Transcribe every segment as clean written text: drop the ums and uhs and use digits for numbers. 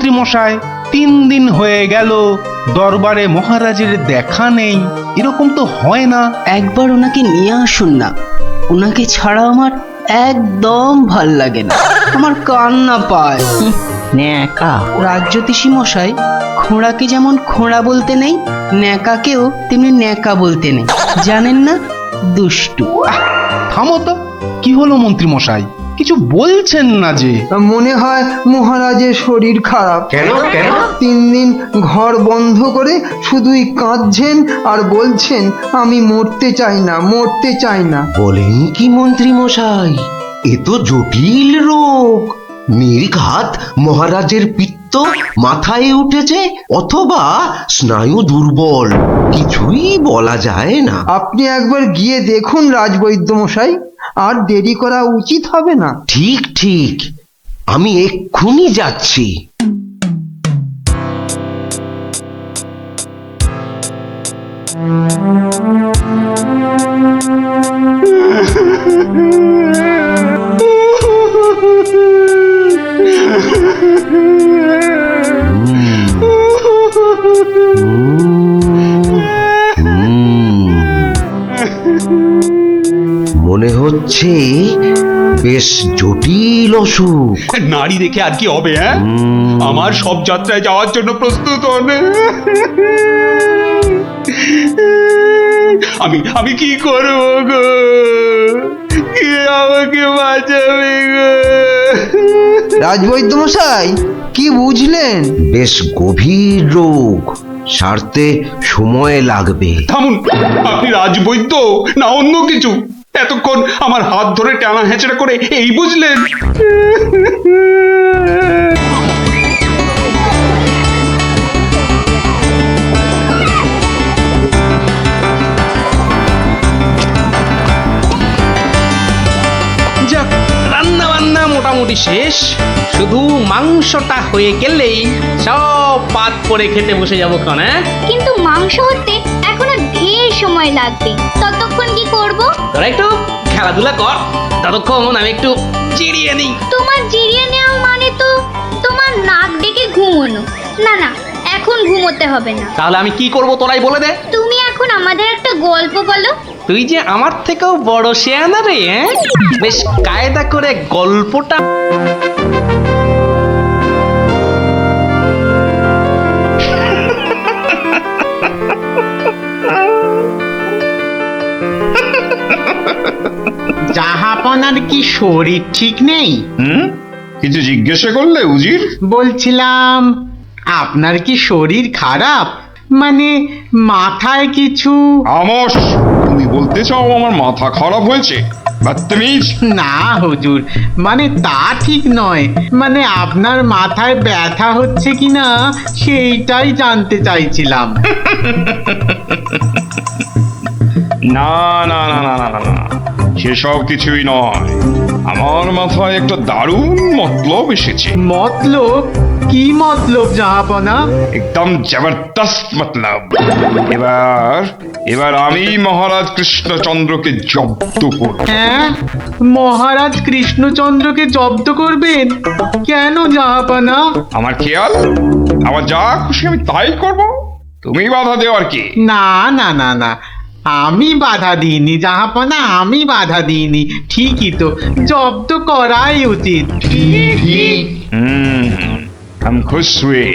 মন্ত্রী মশাই, 3 দিন হয়ে গেল দরবারে মহারাজের দেখা নেই। এরকম তো হয় না। একবার ওনাকে নিয়ে আসুন না, ওনাকে ছাড়া আমার একদম ভাল লাগে না, আমার কান্না পায়। ন্যাকা। রাজ্যতীষী মশাই, খোঁড়াকে যেমন খোঁড়া বলতে নেই, ন্যাকাকেও তেমনি ন্যাকা বলতে নেই, জানেন না? দুষ্টু। থামো তো, কি হলো মন্ত্রী মশাই? কিছু বলছেন না যে? মনে হয় মহারাজের শরীর খারাপ। কেন কেন? 3 দিন ঘর বন্ধ করে শুধুই কাঁদছেন আর বলছেন আমি মরতে চাই না, মরতে চাই না। বলেন কি মন্ত্রী মশাই, এ তো জটিল রোগ। নির্ঘাত মহারাজের পিত্ত মাথায় উঠেছে, অথবা স্নায়ু দুর্বল, কিছুই বলা যায় না। আপনি একবার গিয়ে দেখুন রাজবৈদ্য মশাই, আর দেরি করা উচিত হবে না। ঠিক ঠিক, আমি এক্ষুনি যাচ্ছি। মনে হচ্ছে বেশ জটিল অসুখ। নারী দেখে আর কি হবে? হ্যাঁ, আমার সব যাত্রায় যাওয়ার জন্য প্রস্তুত হন। আমি কি করব গো? কে আমাকে বাঁচাবে গো? রাজবৈদ্য মশাই, কি বুঝলেন? বেশ গভীর রোগ, সারতে সময় লাগবে। থামুন, আপনি রাজবৈদ্য না অন্য কিছু? এতক্ষণ আমার হাত ধরে টানা হেঁচড়া করে এই বুঝলেন? যাক, রান্না বান্না মোটামুটি শেষ, শুধু মাংসটা হয়ে গেলেই সব পাত করে খেতে বসে যাবো ক্ষণ। হ্যাঁ, কিন্তু মাংস হতে এখনো ঢের সময় লাগবে, ততক্ষণ কি করব? তোরা একটু খেলাধুলা কর, ততক্ষণ আমি একটু চিড়িয়ে নিই। তোমার জিরিয়ে নেওয়া মানে তো তোমার নাক ডেকে ঘুমোনো। না না, এখন ঘুমোতে হবে না। তাহলে আমি কি করব তোরাই বলে দে। তুমি এখন আমাদের একটা গল্প বলো। তুই যে আমার থেকেও বড় শেয়ানা রে। হ্যাঁ, বেশ কায়দা করে গল্পটা। জাহাপনার কি শরীর ঠিক নেই? কিছু জিজ্ঞাসা করলে উজির? বলছিলাম আপনার কি শরীর খারাপ, মানে মাথায় কিছু? আমস, তুমি বলতে চাও আমার মাথা খারাপ হয়েছে? বদতমিজ। না হুজুর, মানে তা ঠিক নয়, মানে আপনার মাথায় ব্যথা হচ্ছে কিনা সেইটাই জানতে চাইছিলাম। না না না না না না না, সেসব কিছুই নয়। আমার মাথায় একটা দারুণ মতলব এসেছে। মতলব? কি মতলব জাহাপনা? একদম জবরদস্ত মতলব। এবার আমি মহারাজ কৃষ্ণচন্দ্রকে জব্দ করব। হ্যাঁ, মহারাজ কৃষ্ণচন্দ্রকে জব্দ করবেন? কেন জাহাপনা? আমার খেয়াল, আমার যা খুশি আমি তাই করব, তুমি বাধা দেওয়ার কি? না না না না, আমি বাধা দিইনি জাহাপনা, আমি বাধা দিইনি। ঠিকই তো, জব্দ করাই উচিত। हम खुश हुए।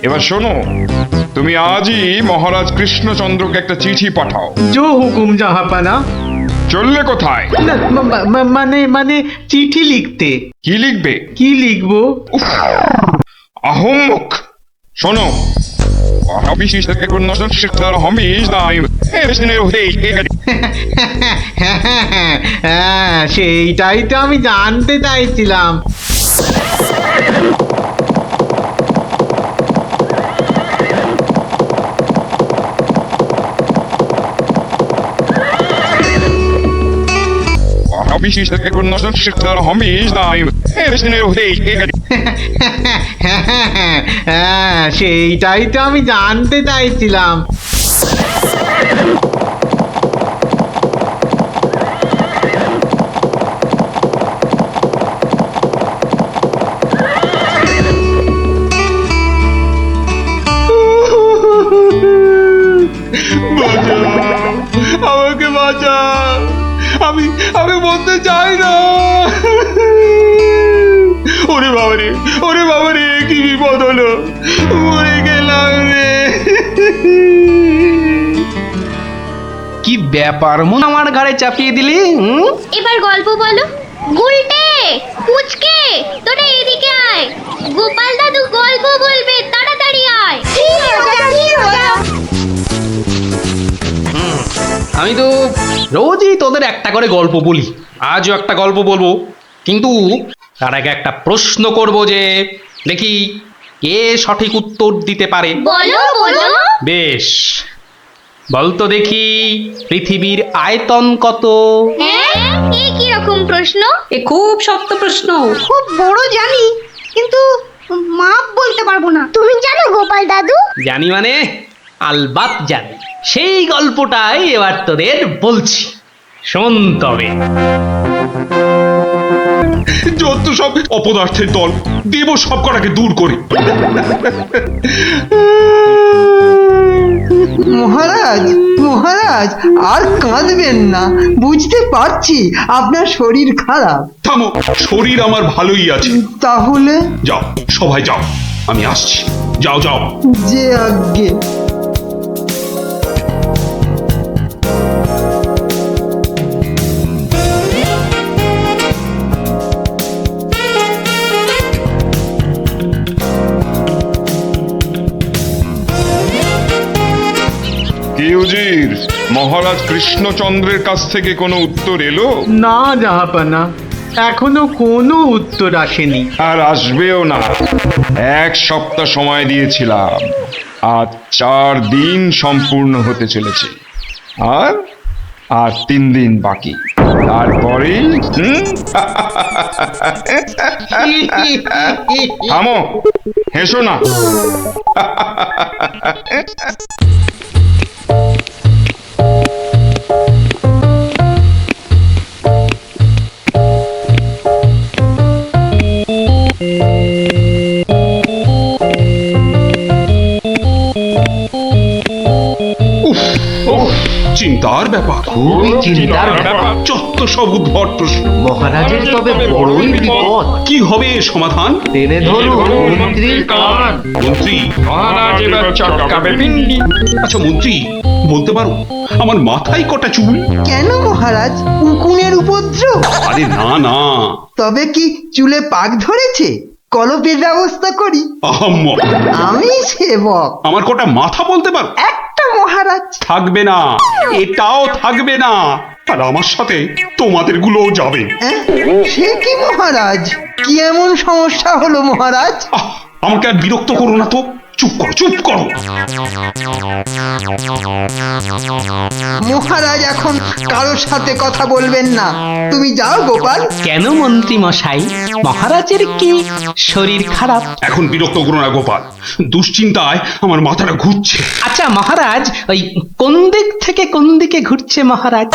এবার শোনো, তুমি আজই মহারাজ কৃষ্ণচন্দ্রকে একটা চিঠি পাঠাও। জো হুকুম জাহাপনা। চললে কোথায়? না, মানে চিঠি লিখতে। কি লিখবে? কি লিখবো? আহম্মক। শোনো, হ্যাঁ, সেইটাই তো আমি জানতে চাইছিলাম। হ্যাঁ, সেইটাই তো আমি জানতে চাইছিলাম। আমি বলতে চাই না। ওরে বাবা রে, কি বিপদ হলো, মরে গেলাম রে। কি ব্যাপার মন আমার ঘাড়ে চাপিয়ে দিলি? এবার গল্প বলো। গুলটে, পুচকে, তোরা এদিকে আয়। গোপাল দাদু গল্প বলবে, তাড়াতাড়ি আয়। আমি তো রোজই তোদের একটা করে গল্প বলি, আজও একটা গল্প বলবো, কিন্তু তার আগে একটা প্রশ্ন করব, যে দেখি কে সঠিক উত্তর দিতে পারে। বলো বলো। বেশ, বলতো দেখি পৃথিবীর আয়তন কত? হ্যাঁ, এ কি রকম প্রশ্ন? এ খুব শক্ত প্রশ্ন। খুব বড় জানি, কিন্তু মাপ বলতে পারবো না। তুমি জানো গোপাল দাদু? জানি মানে আলবাত জানি। সেই গল্পটাই এবার তোদের বলছি, শোন তবে। যত সব অপদার্থের দল, দেব সব কটাকে দূর করে। মহারাজ মহারাজ, আর কাঁদবেন না, বুঝতে পারছি আপনার শরীর খারাপ। থামো, শরীর আমার ভালোই আছে। তাহলে যাও, সবাই যাও, আমি আসছি। যাও যাও। যে আজ্ঞে। কি উজির, মহারাজ কৃষ্ণচন্দ্রের কাছ থেকে কোনো উত্তর এলো? না জাহাপানা, এখনো কোনো উত্তর আসেনি। আর আসবেও না। 1 সপ্তাহ সময় দিয়েছিলাম, আজ 4 দিন সম্পূর্ণ হতে চলেছে, আর 3 দিন বাকি। তারপরেই থামো, হেসো না। চিন্তার ব্যাপার, খুবই চিন্তার ব্যাপার। যত সব উদ্ভট প্রশ্ন। মহারাজের তবে বড়ই বিপদ। কি হবে এর সমাধান? টেনে ধরুন মন্ত্রীর কান। মন্ত্রী, আচ্ছা মন্ত্রী, বলতে পারো আমার মাথায় কটা চুল? কেন মহারাজ, উকুনের উপদ্রব? আরে না না, তবে কি চুলে পাক ধরেছে? কলপের ব্যবস্থা করি। আহাম্মক। আমি সেবক। আমার কটা মাথা বলতে পারো? একটা মহারাজ। থাকবে না, এটাও থাকবে না, আর আমার সাথে তোমাদের গুলোও যাবে। সে কি মহারাজ, কি এমন সমস্যা হলো মহারাজ? আমাকে আর বিরক্ত করো না তো, চুপ করো চুপ করো। মহারাজ এখন কারোর সাথে কথা বলবেন না, তুমি যাও গোপাল। কেন মন্ত্রী মশাই, মহারাজের কি শরীর খারাপ? এখন বিরক্ত করো না গোপাল, দুশ্চিন্তায় আমার মাথাটা ঘুরছে। আচ্ছা মহারাজ, ওই কোন দিক থেকে কোন দিকে ঘুরছে মহারাজ?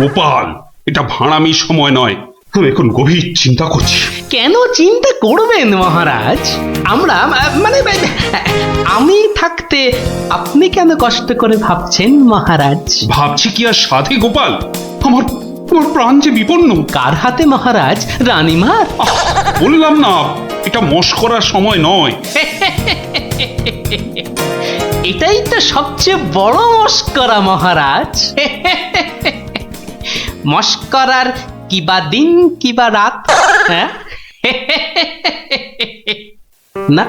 গোপাল, এটা ভাড়ামির সময় নয়, আমি এখন গভীর চিন্তা করছি। কেন চিন্তা করবেন মহারাজ? আমরা মানে আমি থাকতে আপনি কেন কষ্ট করে ভাবছেন মহারাজ? ভাবছি কি আর সাধে গোপাল, আমার আমার প্রাণ যে বিপন্ন। কার হাতে মহারাজ? রানীমার? বললাম না, এটা মস্করার সময় নয়। এটাই তো সবচেয়ে বড় মস্করা মহারাজ। মস্করার কিবা দিন কিবা রাত? হ্যাঁ না,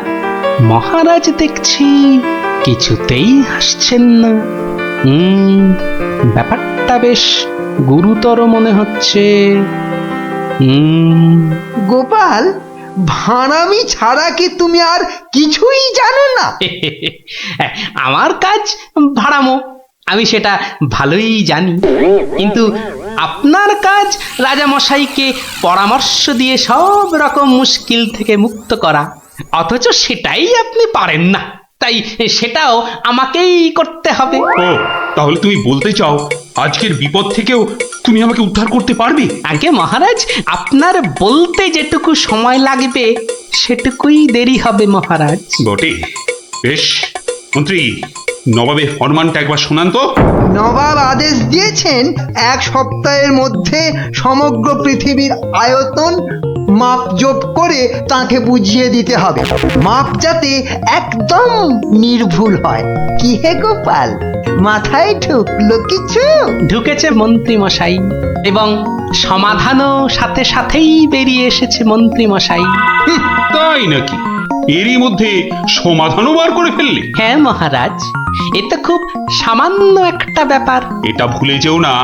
মহারাজ দেখছি কিছুতেই হাসছেন না। ব্যাপারটা বেশ গুরুতর মনে হচ্ছে। গোপাল, ভাঁড়ামি ছাড়া কি তুমি আর কিছুই জানো না? আমার কাজ ভাড়ামো, আমি সেটা ভালোই জানি, কিন্তু আপনার কাজ রাজামশাইকে পরামর্শ দিয়ে সব রকম মুশকিল থেকে মুক্ত করা, অথচ সেটাই আপনি পারেন না, তাই সেটাও আমাকেই করতে হবে। ও, তাহলে তুমি বলতে চাও আজকের বিপদ থেকেও তুমি আমাকে উদ্ধার করতে পারবে? আগে মহারাজ, আপনার বলতে যেটুকু সময় লাগবে সেটুকুই দেরি হবে মহারাজ। বটে, বেশ মন্ত্রী, নবাবের ফরমানটা একবার শোনান তো। নবাব আদেশ দিয়েছেন 1 সপ্তাহের মধ্যে সমগ্র পৃথিবীর আয়তন মাপজোপ করে তাকে বুঝিয়ে দিতে হবে, মাপ যাতে একদম নির্ভুল হয়। কি হে গোপাল, মাথায় ঢুকলো কিছু? ঢুকেছে মন্ত্রী মশাই, এবং সমাধানও সাথে সাথেই বেরিয়ে এসেছে মন্ত্রী মশাই। তাই নাকি? এরই মধ্যে সমাধানও বার করে ফেললে? হ্যাঁ মহারাজ, এ তো খুব সামান্য একটা ব্যাপার। এটা ভুলে যেও না,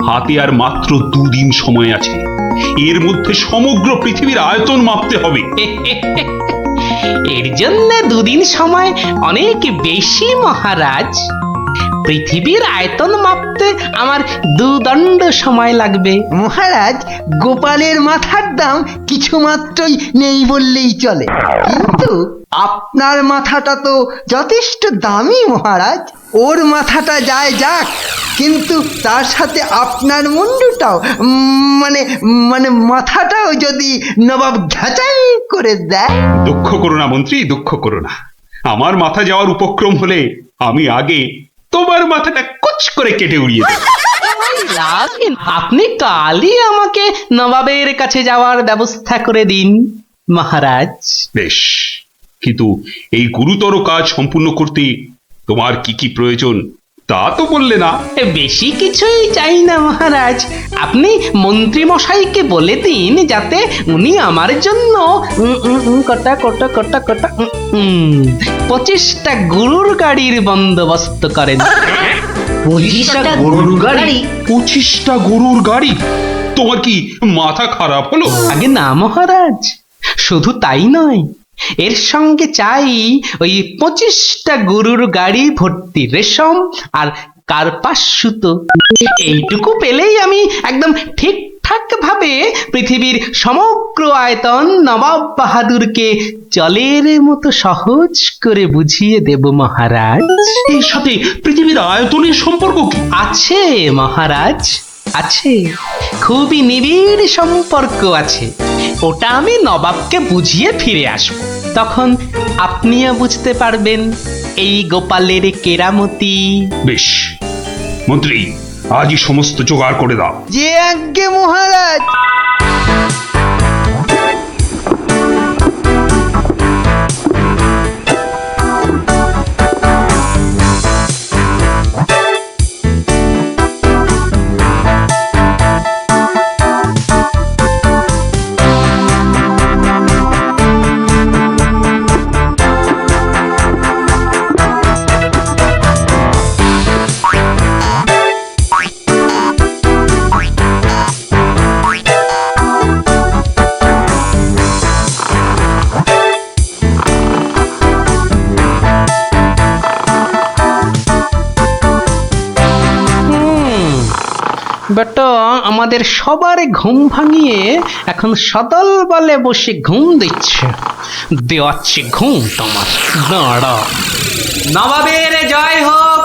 হাতে আর মাত্র 2 দিন সময় আছে। এর মধ্যে সমগ্র পৃথিবীর আয়তন মাপতে হবে। এর জন্য 2 দিন সময় অনেক বেশি মহারাজ। পৃথিবীর আয়তন মাপতে আমার 2 দণ্ড সময় লাগবে। মহারাজ, গোপালের মাথার দাম কিছু মাত্রই নেই বললেই চলে, কিন্তু আপনার মাথাটা তো যথেষ্ট দামি মহারাজ। ওর মাথাটা যায় যাক, কিন্তু তার সাথে আপনার মুন্ডুটাও মানে মানে মাথাটাও যদি নবাব ঘাচাই করে দেয়। দুঃখ করো না মন্ত্রী, দুঃখ করো না। আমার মাথা যাওয়ার উপক্রম হলে আমি আগে তোমার মাথাটা কুচ করে কেটে উড়িয়ে দেব। আপনি কালই আমাকে নবাবের কাছে যাওয়ার ব্যবস্থা করে দিন মহারাজ। বেশ, কিন্তু এই গুরুতর কাজ সম্পূর্ণ করতে তোমার কি কি প্রয়োজন তা তো বললে না। বেশি কিছুই চাই না মহারাজ, আপনি মন্ত্রী মশাইকে বলে দিন যাতে উনি আমার জন্য কটা 25টা গরুর গাড়ির বন্দোবস্ত করেন। 25টা গরুর গাড়ি? 25টা গরুর গাড়ি? তোমার কি মাথা খারাপ হলো? আগে না মহারাজ, শুধু তাই নয়, এর সঙ্গে চাই ওই 25টা গরুর গাড়ি ভর্তি রেশম আর কার্পাস সুতো। এইটুকু পেলেই আমি একদম ঠিকঠাক ভাবে পৃথিবীর সমগ্র আয়তন নবাব বাহাদুরকে জলের মতো সহজ করে বুঝিয়ে দেব মহারাজ। এর সাথে পৃথিবীর আয়তনের সম্পর্ক কি? আছে মহারাজ, আছে, খুবই নিবিড় সম্পর্ক আছে। ওটা আমি নবাবকে বুঝিয়ে ফিরে আসব, তখন আপনিও বুঝতে পারবেন এই গোপালের কেরামতি। বেশ মন্ত্রী, আজই সমস্ত জোগাড় করে দাও। যে আজ্ঞে মহারাজ। বেটা আমাদের সবার ঘুম ভাঙিয়ে এখন সদল বলে বসে ঘুম দিচ্ছে। দেওয়াচ্ছে ঘুম তোমার, দাঁড়া। নবাবের জয় হোক,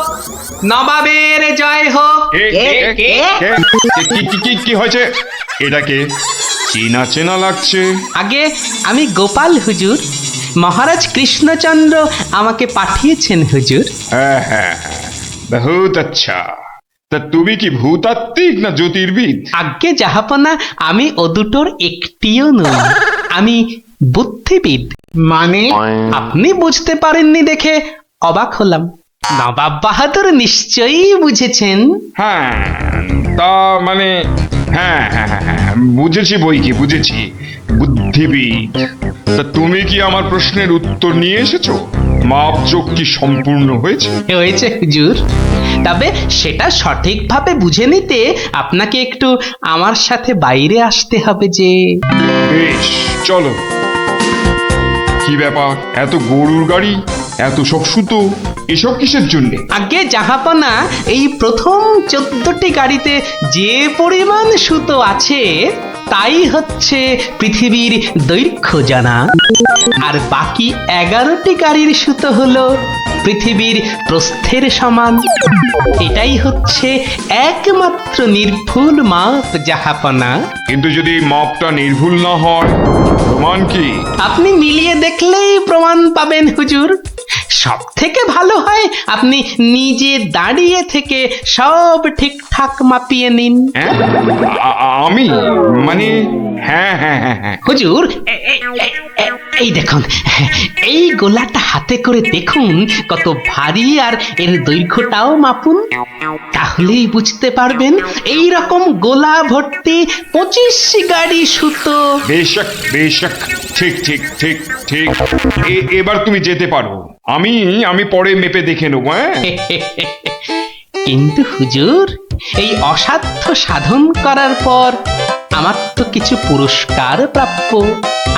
নবাবের জয় হোক। কি হয়েছে? এটাকে চেনা চেনা লাগছে। আগে আমি গোপাল হুজুর, মহারাজ কৃষ্ণচন্দ্র আমাকে পাঠিয়েছেন হুজুর। হ্যাঁ হ্যাঁ হ্যাঁ, বহুত আচ্ছা। তা তুমি কি ভূতাত্ত্বিক না জ্যোতির্বিদ? আজ্ঞে জাহাপনা, আমি ও দুটোর একটিও নই, আমি বুদ্ধিবিদ। মানে? আপনি বুঝতে পারেননি দেখে অবাক হলাম, নবাব বাহাদুর নিশ্চয়ই বুঝেছেন। হ্যাঁ, তা মানে হ্যাঁ হ্যাঁ হ্যাঁ হ্যাঁ, বুঝেছি বই কি, বুঝেছি, বুদ্ধিবিদ। তা তুমি কি আমার প্রশ্নের উত্তর নিয়ে এসেছো? মাপজোক কি সম্পূর্ণ হয়েছে? হয়েছে হুজুর, তবে সেটা সঠিকভাবে বুঝে নিতে আপনাকে একটু আমার সাথে বাইরে আসতে হবে যে। বেশ, চলো। কি ব্যাপার, এত গরুর গাড়ি, এত সব সুতো, এসব কিসের জন্য? আগে জাহাপনা, এই প্রথম 14টি গাড়িতে যে পরিমাণ সুতো আছে তাই হচ্ছে পৃথিবীর দৈর্ঘ্য জানা, আর বাকি 11টি গাড়ির সুতো হলো পৃথিবীর প্রস্থের সমান। এটাই হচ্ছে একমাত্র নির্ভুল মাপ জাহাপনা। কিন্তু যদি মাপটা নির্ভুল না হয়, প্রমাণ কি? আপনি মিলিয়ে দেখলেই প্রমাণ পাবেন হুজুর। সব থেকে ভালো হয় আপনি নিজে দাঁড়িয়ে থেকে সব ঠিকঠাক মাপিয়ে নিন। আমি মানে হ্যাঁ হ্যাঁ হ্যাঁ হ্যাঁ হুজুর এই দেখুন, এই গোলাটা হাতে করে দেখুন কত ভারী, আর এর দৈর্ঘ্যটাও মাপুন, তাহলেই বুঝতে পারবেন এই রকম গোলা ভর্তি 25 গাড়ি সুতো। বেশক বেশক, ঠিক ঠিক ঠিক ঠিক। এবার তুমি যেতে পারো, আমি পরে মেপে দেখে নেবো। হ্যাঁ কিন্তু হুজুর, এই অসাধ্য সাধন করার পর আমার তো কিছু পুরস্কার প্রাপ্য,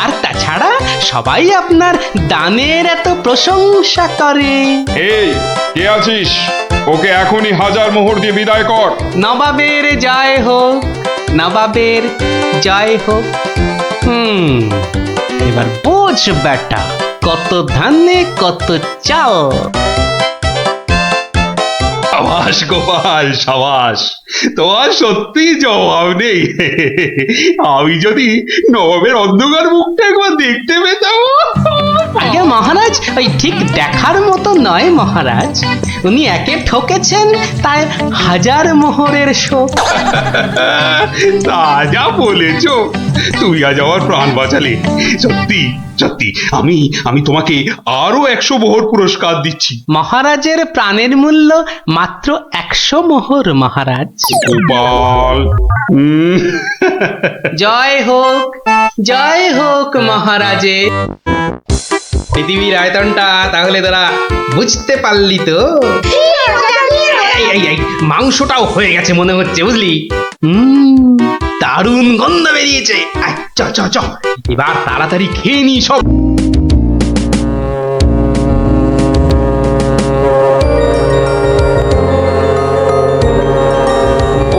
আর তাছাড়া সবাই আপনার দানের এত প্রশংসা করে। এই কে আছিস, ওকে এখনই 1000 মোহর দিয়ে বিদায় কর। নবাবের জয় হোক, নবাবের জয় হোক। এবার বোঝ বেটা, কত ধানে কত চাল। সাবাস গোপাল, সাবাস, তোমার সত্যি জবাব নেই। আমি যদি নবাবের অন্ধকার মুখটা একবার দেখতে পেতাম। আগে মহারাজ, ওই ঠিক দেখার মতো নয় মহারাজ, উনি একে ঠকেছেন, তাই 1000 মোহরের শোক। তা যা বলেছ, তুমি আজ আমার প্রাণ বাঁচালে। সত্যি সত্যি, আমি তোমাকে আরো 100 মোহর পুরস্কার দিচ্ছি। মহারাজের প্রাণের মূল্য মাত্র 100 মোহর মহারাজ। গোপাল, জয় হোক মহারাজের। পৃথিবীর আয়তনটা তাহলে তোরা বুঝতে পারলি তো? এই মাংসটাও হয়ে গেছে মনে হচ্ছে, বুঝলি? দারুণ গন্ধ বেরিয়েছে। চ চ চ, এবার তাড়াতাড়ি খেয়ে নি সব।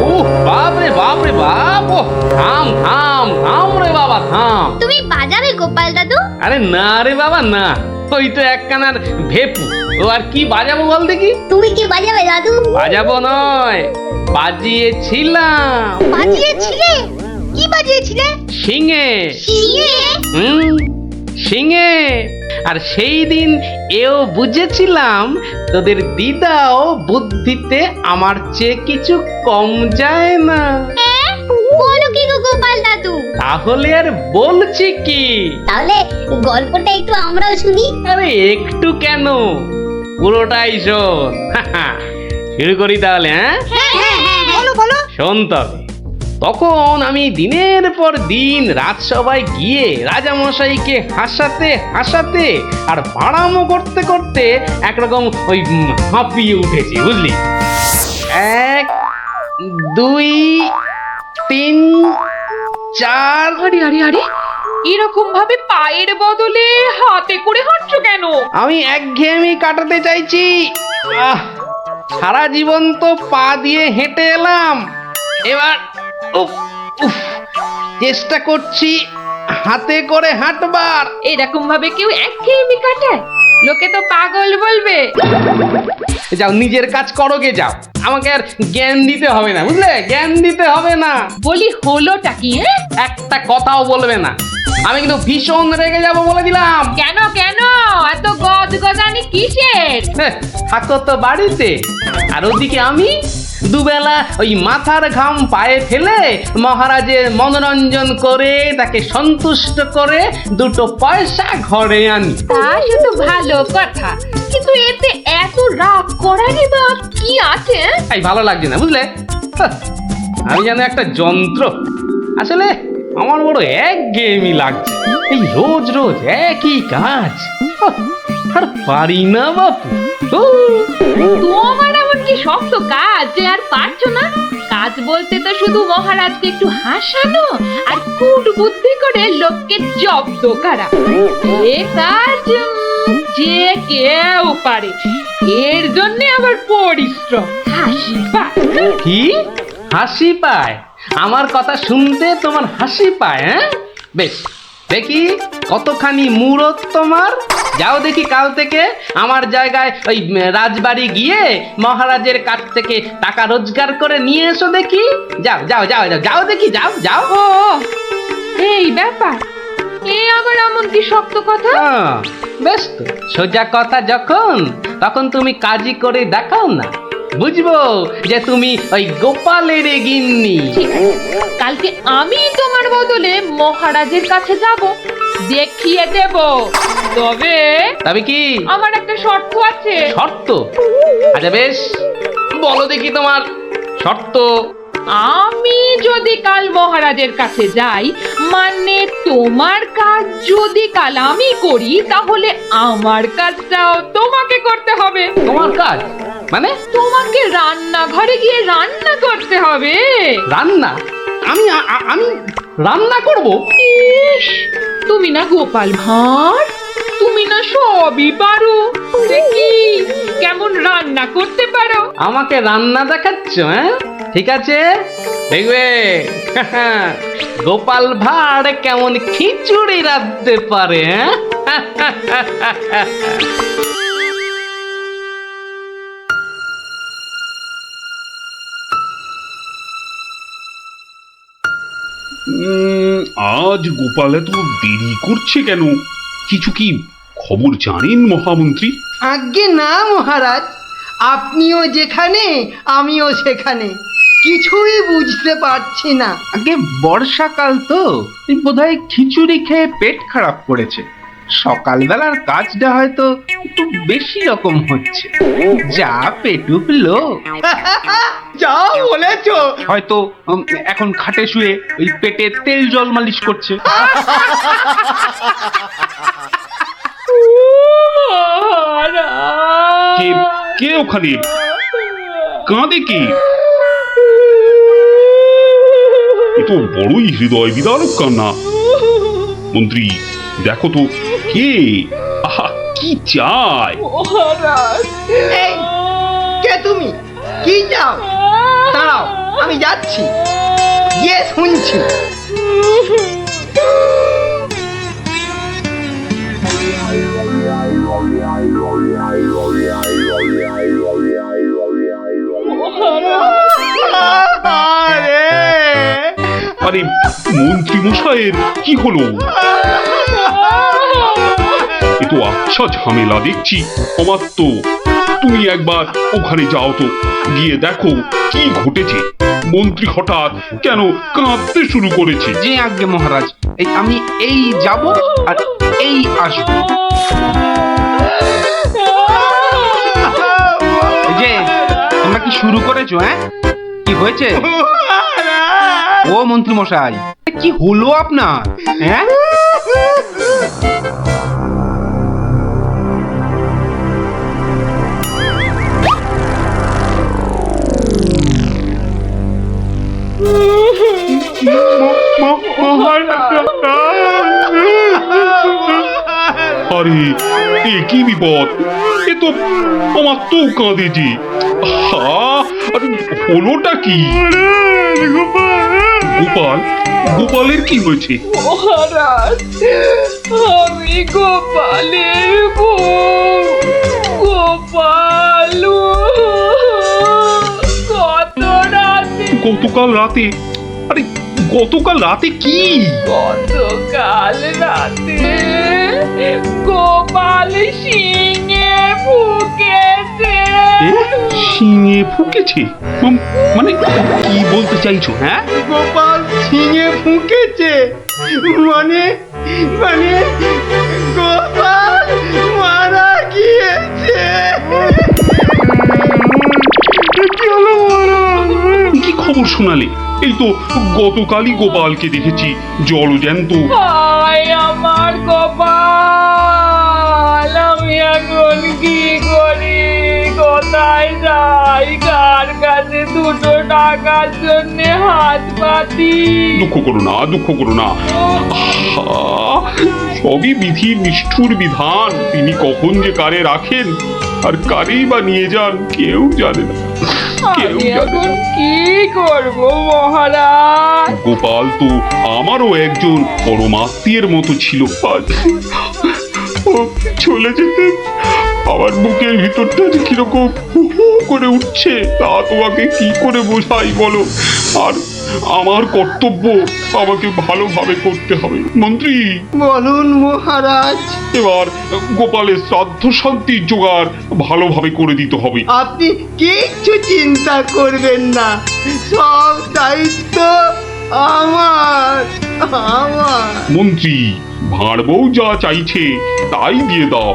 ও বাপ রে বাপ রে বাপ! থাম থাম থাম রে বাবা, থাম। তুমি বাজাবে গোপাল দাদু? আরে না রে বাবা না, ওই তো একখানার ভেপু, ও আর কি বাজাবো বল দেখি? তুমি কি বাজাবে দাদু? বাজাবো নয়, বাজিয়েছিলাম। বাজিয়েছিলে? কি বাজিয়েছিলে? শিঙে। শিঙে? শিঙে। আর সেই দিন এও বুঝেছিলাম তোদের দিদাও বুদ্ধিতে আমার চেয়ে কিছু কম যায় না। বলো কি গো গোপাল দাদু? তাহলে আর বলছি কি, তাহলে গল্পটা একটু আমরাও শুনি। আরে একটু কেন, পুরোটাই শোন। শুরু করি তাহলে। হ্যাঁ বলো বলো। শোন তবে। তখন আমি দিনের পর দিন রাজসভায় গিয়ে রাজামশাইকে হাসাতে হাসাতে আর বাড়ামো করতে করতে একরকম ওই হাঁপিয়ে উঠেছি, বুঝলি? 1 2 3 4। আরে আরে আরে, এরকম ভাবে পায়ের বদলে হাতে করে হাঁটছো কেন? আমি একঘেয়েমি কাটাতে চাইছি। সারা জীবন তো পা দিয়ে হেঁটে এলাম, এবার উফ উফ চেষ্টা করছি হাতে করে হাঁটবার। এরকম ভাবে কেউ একঘেয়েমি কাটায়? লোকে তো পাগল বলবে। যাও, নিজের কাজ করো গে, যাও। আমাকে আর জ্ঞান দিতে হবে না, বুঝলে? জ্ঞান দিতে হবে না। বলি হলোটা কি? একটা কথাও বলবে না, আমি কিন্তু ভীষণ রেগে যাব বলে দিলাম। কেন কেন এত গজগজানি কিসের? থাকো তো বাড়িতে, আর ওদিকে আমি দুবেলা ওই মাথার ঘাম পায়ে ফেলে মহারাজের মনোরঞ্জন করে তাকে সন্তুষ্ট করে 2 পয়সা ঘরে আনি। তা শুধু ভালো কথা, কিন্তু এতে এত রাগ করারই বা কি আছে? এই ভালো লাগছে না, বুঝলে? আমি যেন একটা যন্ত্র। আসলে আমার বড় একঘেয়েমি লাগছে, এই রোজ রোজ একই কাজ। আর পারি না বাপু। তোমার এমন কি শক্ত কাজ যে আর পারছো না? কাজ বলতে তো শুধু মহারাজকে একটু হাসানো আর কুট বুদ্ধি করে লোককে জব্দ করা। এ কাজ যে কেউ পারে, এর জন্য আবার পরিশ্রম। হাসি পায়। কি হাসি পায়? আমার কথা শুনতে তোমার হাসি পায়? হ্যাঁ, বেশ, দেখি কতখানি মুরত তোমার। যাও দেখি কাল থেকে আমার জায়গায় ওই রাজবাড়ি গিয়ে মহারাজের কাছ থেকে টাকা রোজগার করে নিয়ে এসো দেখি। যাও যাও যাও যাও যাও দেখি, যাও যাও। ও এই ব্যাপার, এ আবার এমন কি শক্ত কথা? বেশ তো, সোজা কথা যখন তখন তুমি কাজই করে দেখাও না, বুঝবো যে তুমি ওই গোপালের গিন্নি। ঠিক আছে, কালকে আমি তোমার বদলে মহারাজের কাছে যাব, দেখিয়ে দেব। তবে তবে কি আমার একটা শর্ত আছে। শর্ত? আচ্ছা বেশ, বলো দেখি তোমার শর্ত। আমি যদি কাল মহারাজের কাছে যাই, মানে তোমার কাজ যদি কাল আমি করি, তাহলে আমার কাজটাও তোমাকে করতে হবে। তোমার কাজ মানে? তোমাকে রান্নাঘরে গিয়ে রান্না করতে হবে। রান্না? আমি আমি রান্না করব? ইস, তুমি না গোপাল ভাঁড়, তুমি না সবই পারো। দেখি কেমন রান্না করতে পারো। আমাকে রান্না দেখাচ্ছ? হ্যাঁ, ঠিক আছে, দেখবে গোপাল ভাঁড় কেমন খিচুড়ি রাঁধতে পারে। হ্যাঁ, আজ গোপাল এত দেরি করছে কেন? কিছু কি খবর জানেন মহামন্ত্রী? আজ্ঞে না মহারাজ, আপনিও যেখানে আমিও সেখানে, কিছুই বুঝতে পারছি না। আগে বর্ষাকাল তো, বোধহয় খিচুড়ি খেয়ে পেট খারাপ করেছে। সকালবেলার কাজটা হয়তো একটু বেশি রকম হচ্ছে, যা পেটুক লোক। যা বলেছো। হয়তো এখন খাটে শুয়ে ওই পেটে তেল জল মালিশ করছে। কে কে ওখানে কাঁদে? কে? এ তো বড়ই হৃদয় বিদারক কান্না। মন্ত্রী, দেখো তো কে? আহা, কি চায়? এই, কে তুমি? কি চাও? দাঁড়াও, আমি যাচ্ছি, গিয়ে শুনছি। আরে মন্ত্রী মশাইয়ের কি হলো? এ তো আচ্ছা ঝামেলা দেখছি। অমাত্য, তুমি একবার ওখানে যাও তো, গিয়ে দেখো কি ঘটেছে। মন্ত্রী হঠাৎ কেন কাঁদতে শুরু করেছে? যে আজ্ঞে মহারাজ, আমি এই যাব আর এই আসবো। যে তোমরা কি শুরু করেছো? হ্যাঁ, কি হয়েছে? ও মন্ত্রী মশাই, কি হলো আপনার? হ্যাঁ, আরে এ কি বিপদ! এ তো আমার তো কাঁদে যে। আরে হলোটা কি? গোপাল, গোপালের কি হয়েছে? মহারাজ, আমি গোপালের বউ। গোপাল গতকাল রাতে? আরে গতকাল রাতে কি? গতকাল রাতে গোপাল শিঙে ফুকেছে। শিঙে ফুকেছে? মানে কি বলতে চাইছো? হ্যাঁ, গোপাল ছিঙে ফুঁকেছে মানে? মানে গোপাল মারা গিয়েছে। কি খবর শোনালে? এই তো গতকালই গোপালকে দেখেছি জলজ্যান্ত। হায় আমার গোপাল, আমি এখন কি করি? কোথায় যাই? কার কাছে দুটো টাকার জন্য হাত পাতি? দুঃখ করো না, দুঃখ করো না। সবই বিধির নিষ্ঠুর বিধান। তিনি কখন যে কারে রাখেন আর কারেই বা নিয়ে যান কেউ জানে না, কেউ আমি জানে এখন না। কি করব মহারাজ? গোপাল তো আমারও একজন পরমাত্মীয়ের মতো ছিল। আজ ও চলে যেতে আমার বুকের ভিতরটা যে কিরকম হু হু করে উঠছে, তা তোমাকে কি করে বোঝাই বলো। আর আমার কর্তব্য আমাকে ভালোভাবে করতে হবে। মন্ত্রী, বলুন মহারাজ। এবার গোপালের শ্রাদ্ধ শান্তির জোগাড় ভালোভাবে করে দিতে হবে। আপনি কিচ্ছু চিন্তা করবেন না, সব দায়িত্ব আমার। মন্ত্রী, ভাঁড় বউ যা চাইছে তাই দিয়ে দাও,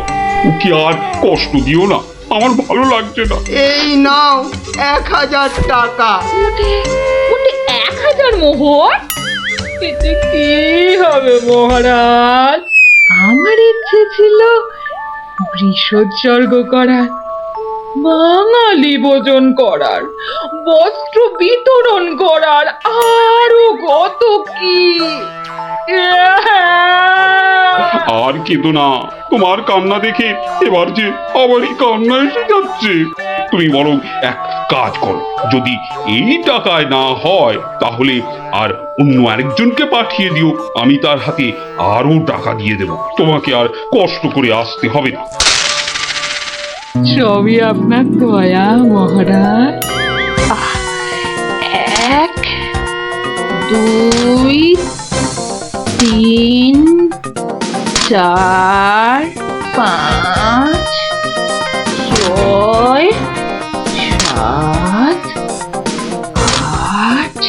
ওকে আর কষ্ট দিও না, আমার ভালো লাগছে না। এই নাও 1000 টাকা। ওটে 1000 মোহর? এতে কি হবে মহারাজ? আমার ইচ্ছে ছিল বৃষোৎসর্গ করার, বাঙালি ভোজন করার, বস্ত্র বিতরণ করার, আরো কত কি। আর কেঁদো না, তোমার কান্না দেখে এবার যে আমারই কান্না এসে যাচ্ছে। তুমি বরং এক কাজ করো, যদি এই টাকায় না হয় তাহলে আর অন্য আরেকজনকে পাঠিয়ে দিও, আমি তার হাতে আরো টাকা দিয়ে দেব, তোমাকে আর কষ্ট করে আসতে হবে না। সবই আপনার দয়া মহারাজ। 1 2 3 4 5 6 7 8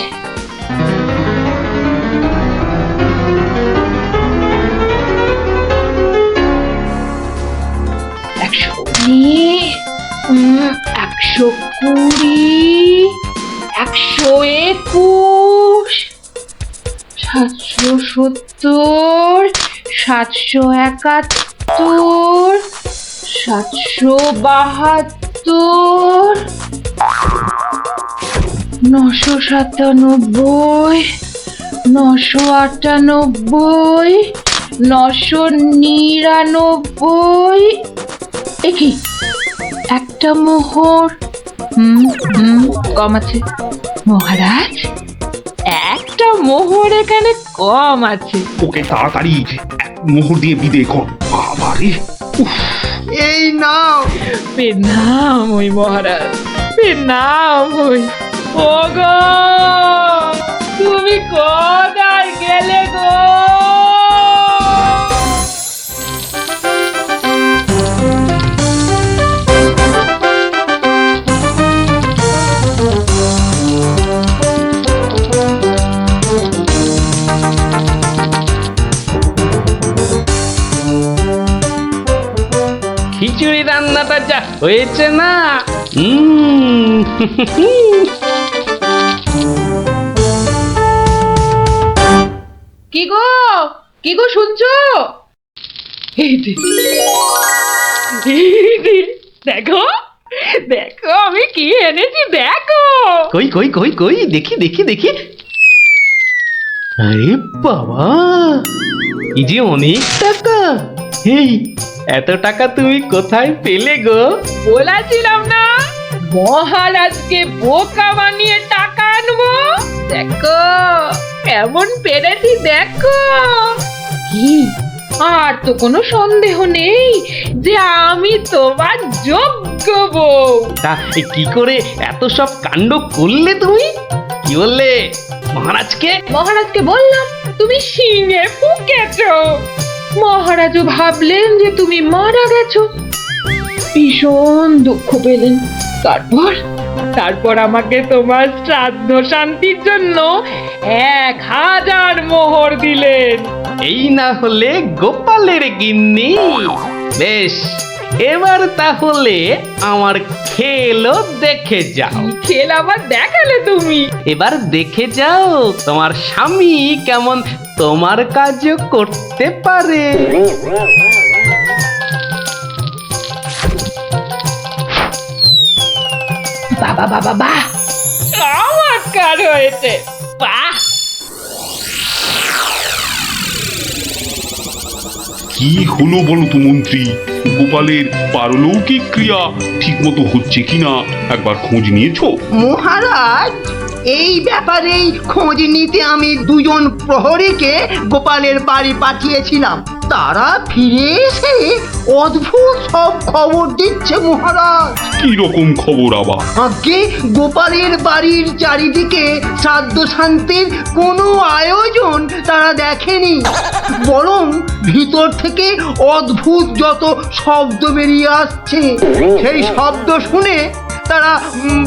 119 120 121 770 771 772 997 998 999। একই একটা মোহর কম আছে মহারাজ, একটা মোহর এখানে কম আছে। ওকে তাড়াতাড়ি মোহর দিয়ে বিদে কর। বাবারে, এই নাও। প্রণাম ওই মহারাজ, প্রণাম ওই। ওগো, তুমি কোথায় গেলে গো? খিচুড়ি রান্নাটা যা হয়েছে না, কি গো, কি গো শুনছো? এই যে, দেখো দেখো আমি কি এনেছি, দেখো। কই কই কই কই, দেখি দেখি দেখি। আরে বাবা, এই যে অনেক টাকা। এই এত টাকা তুমি কোথায় পেলে গো? বলেছিলাম না মহারাজকে বোকা বানিয়ে টাকা আনবো। দেখো কেমন পেরেছি, দেখো। কি, আর তো কোনো সন্দেহ নেই যে আমি তোমার যোগ্য বউ। তা কি করে এত সব কাণ্ড করলে তুমি? কি বললে মহারাজকে? মহারাজকে বললাম তুমি শিঙে ফুকেছো। মহারাজও ভাবলেন যে তুমি মারা গেছো, ভীষণ দুঃখ পেলেন। তারপর আমাকে তোমার শ্রাদ্ধ শান্তির জন্য 1000 মোহর দিলেন। এই না হলে গোপালের গিন্নি। বেশ, এবার তাহলে আমার খেলও দেখে যাও। খেল আবার দেখালে তুমি? এবার দেখে যাও তোমার স্বামী কেমন তোমার কাজও করতে পারে। বাবা বাবা বাহ, চমৎকার হয়েছে, বাহ। কি হলো বলো তো মন্ত্রী, গোপালের পারলৌকিক ক্রিয়া ঠিক মতো হচ্ছে কিনা একবার খোঁজ নিয়েছো? মহারাজ, এই ব্যাপারেই খোঁজ নিতে আমি 2 জন প্রহরীকে গোপালের বাড়ি পাঠিয়েছিলাম। তারা ফিরে এসে অদ্ভুত সব খবর দিচ্ছে মহারাজ। কি রকম খবর আবার? আগে গোপালের বাড়ির চারিদিকে শ্রাদ্ধ শান্তির কোনো আয়োজন তারা দেখেনি, বরং ভিতর থেকে অদ্ভুত যত শব্দ বেরিয়ে আসছে, সেই শব্দ শুনে তারা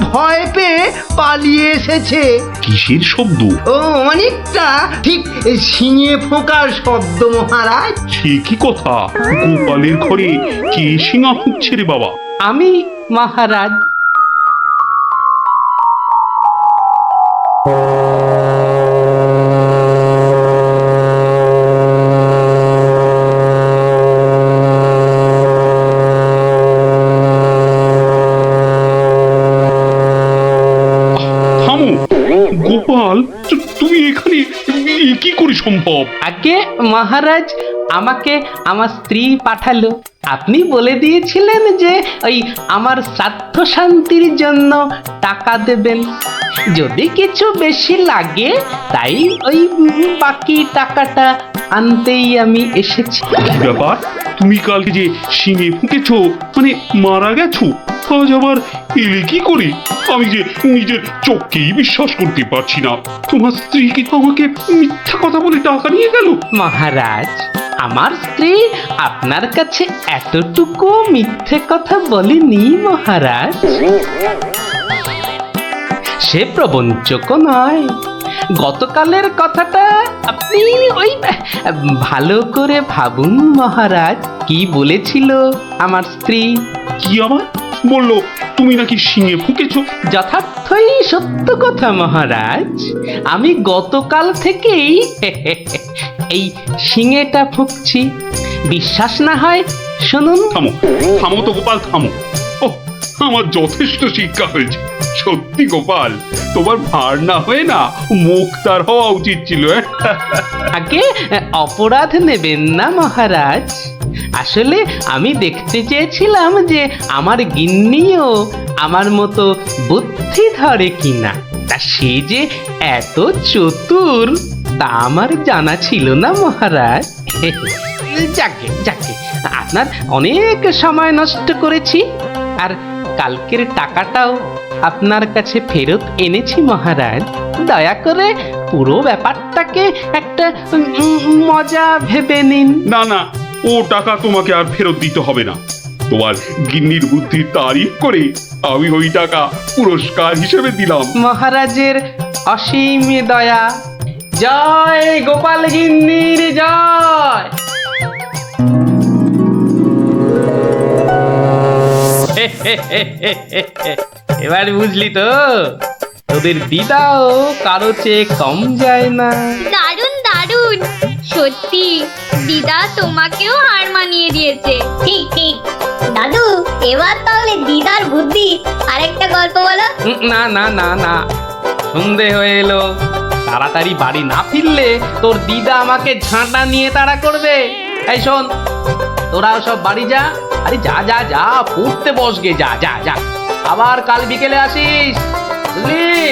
ভয় পেয়ে পালিয়ে এসেছে। কিসের শব্দ? ও অনেকটা ঠিক শিঙে ফোঁকার শব্দ মহারাজ। সে কি কথা? গোপালের ঘরে কে শিঙা ফুঁকছে রে বাবা? আমি মহারাজ। থামো গোপাল, তুমি এখানে কি করে সম্ভব? আগে মহারাজ, আমাকে আমার স্ত্রী পাঠালো। আপনি বলে দিয়েছিলেন যে ওই আমার শ্রাদ্ধ শান্তির জন্য টাকা দেবেন, যদি কিছু বেশি লাগে তাই ওই বাকি টাকাটা আনতেই আমি এসেছি। কি ব্যাপার? তুমি কালকে যে শিঙে ফুঁকেছো, মানে মারা গেছো, আজ আবার এলে কি করে? আমি যে নিজের চোখকেই বিশ্বাস করতে পারছি না। তোমার স্ত্রী কি আমাকে মিথ্যা কথা বলে টাকা নিয়ে গেল? মহারাজ, আমার স্ত্রী আপনার কাছে এতটুকু মিথ্যে কথা বলেনি মহারাজ। সে প্রবঞ্চকও নয়। গতকালের কথাটা আপনি ওই ভালো করে ভাবুন মহারাজ, কি বলেছিল আমার স্ত্রী। কি আবার বললো? তুমি নাকি শিঙে ফুঁকেছো? যথার্থই সত্য কথা মহারাজ। আমি গতকাল থেকেই এই শিঙেটা ফুঁকছি। বিশ্বাস না হয় শুনুন। থামো থামো তো গোপাল, থামো। ও, আমার যথেষ্ট শিক্ষা হয়েছে। সত্যি গোপাল, তোমার ভার না হয়ে না মুখ তার হওয়া উচিত ছিল। আগে অপরাধ নেবেন না মহারাজ। আসলে আমি দেখতে চেয়েছিলাম যে আমার গিন্নিও আমার মতো বুদ্ধি ধরে কিনা। তা সে যে এত চতুর তা আমার জানা ছিল না মহারাজ। যাকে যাকে, আপনার অনেক সময় নষ্ট করেছি, আর কালকের টাকাটাও আপনার কাছে ফেরত এনেছি মহারাজ। দয়া করে পুরো ব্যাপারটাকে একটা মজা ভেবে নিন। না না, ও টাকা তোমাকে আর ফেরত দিতে হবে না। তোমার গিন্নির বুদ্ধির তারিফ করে আমি ওই টাকা পুরস্কার হিসেবে দিলাম। মহারাজের অসীম দয়া। জয় গোপাল গিন্নির জয়। এবার বুঝলি তো, তোদের দিদাও কারো চেয়ে কম যায় না। দারুণ দারুণ, সত্যি দিদা তোমাকেও হার মানিয়ে দিয়েছে। ঠিক ঠিক। দাদু, এবার তাহলে দিদার বুদ্ধি আরেকটা গল্প বলো। না না না না, সন্ধে হয়ে এলো। তাড়াতাড়ি বাড়ি না ফিরলে তোর দিদা আমাকে ঝাঁটা নিয়ে তাড়া করবে। এই শোন, তোরাও সব বাড়ি যা। আরে যা যা যা, পড়তে বসগে, যা যা যা। আবার কাল বিকেলে আসিস, বুঝলি?